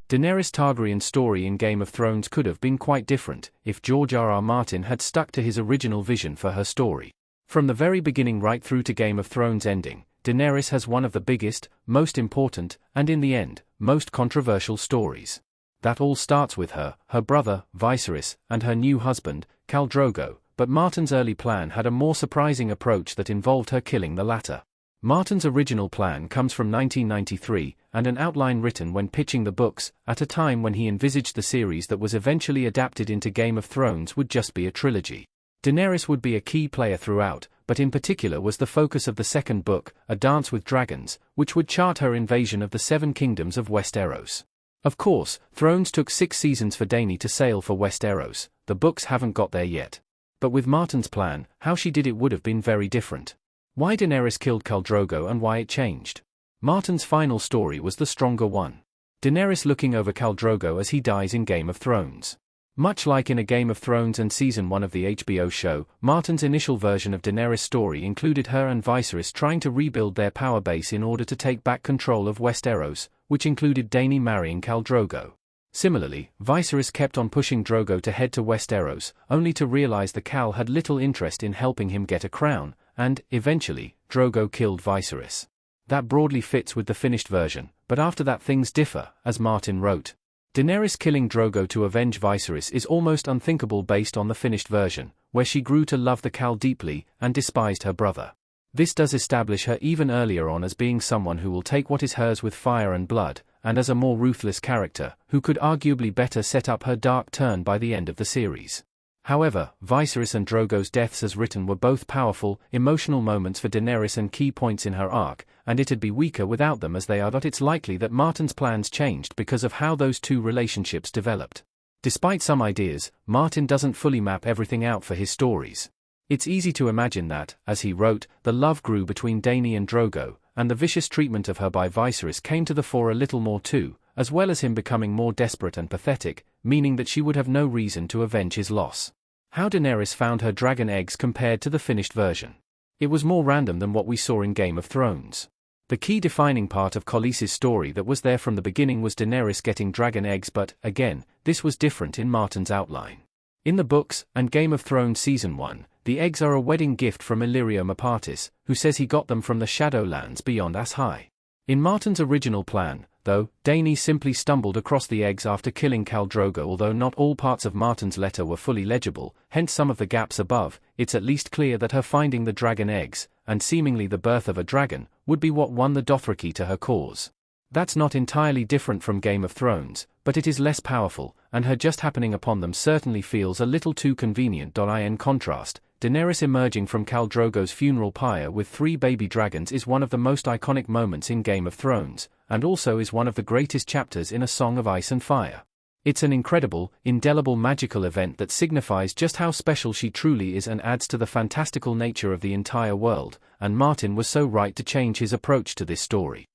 Daenerys Targaryen's story in Game of Thrones could have been quite different if George R.R. Martin had stuck to his original vision for her story. From the very beginning right through to Game of Thrones ending, Daenerys has one of the biggest, most important, and in the end, most controversial stories. That all starts with her brother, Viserys, and her new husband, Khal Drogo, but Martin's early plan had a more surprising approach that involved her killing the latter. Martin's original plan comes from 1993, and an outline written when pitching the books, at a time when he envisaged the series that was eventually adapted into Game of Thrones would just be a trilogy. Daenerys would be a key player throughout, but in particular was the focus of the second book, A Dance with Dragons, which would chart her invasion of the Seven Kingdoms of Westeros. Of course, Thrones took 6 seasons for Dany to sail for Westeros. The books haven't got there yet. But with Martin's plan, how she did it would have been very different. Why Daenerys killed Khal Drogo and why it changed. Martin's final story was the stronger one. Daenerys looking over Khal Drogo as he dies in Game of Thrones. Much like in A Game of Thrones and Season 1 of the HBO show, Martin's initial version of Daenerys' story included her and Viserys trying to rebuild their power base in order to take back control of Westeros, which included Dany marrying Khal Drogo. Similarly, Viserys kept on pushing Drogo to head to Westeros, only to realize the Khal had little interest in helping him get a crown, and, eventually, Drogo killed Viserys. That broadly fits with the finished version, but after that things differ, as Martin wrote. Daenerys killing Drogo to avenge Viserys is almost unthinkable based on the finished version, where she grew to love the Khal deeply and despised her brother. This does establish her even earlier on as being someone who will take what is hers with fire and blood, and as a more ruthless character, who could arguably better set up her dark turn by the end of the series. However, Viserys and Drogo's deaths as written were both powerful, emotional moments for Daenerys and key points in her arc, and it'd be weaker without them as they are. But it's likely that Martin's plans changed because of how those two relationships developed. Despite some ideas, Martin doesn't fully map everything out for his stories. It's easy to imagine that, as he wrote, the love grew between Dany and Drogo, and the vicious treatment of her by Viserys came to the fore a little more too, as well as him becoming more desperate and pathetic, meaning that she would have no reason to avenge his loss. How Daenerys found her dragon eggs compared to the finished version. It was more random than what we saw in Game of Thrones. The key defining part of Khaleesi's story that was there from the beginning was Daenerys getting dragon eggs, but, again, this was different in Martin's outline. In the books, and Game of Thrones Season 1, the eggs are a wedding gift from Illyrio Mopatis, who says he got them from the Shadowlands beyond As High. In Martin's original plan, though, Dany simply stumbled across the eggs after killing Khal Drogo. Although not all parts of Martin's letter were fully legible, hence some of the gaps above, it's at least clear that her finding the dragon eggs, and seemingly the birth of a dragon, would be what won the Dothraki to her cause. That's not entirely different from Game of Thrones, but it is less powerful, and her just happening upon them certainly feels a little too convenient. In contrast, Daenerys emerging from Khal Drogo's funeral pyre with 3 baby dragons is one of the most iconic moments in Game of Thrones, and also is one of the greatest chapters in A Song of Ice and Fire. It's an incredible, indelible magical event that signifies just how special she truly is and adds to the fantastical nature of the entire world, and Martin was so right to change his approach to this story.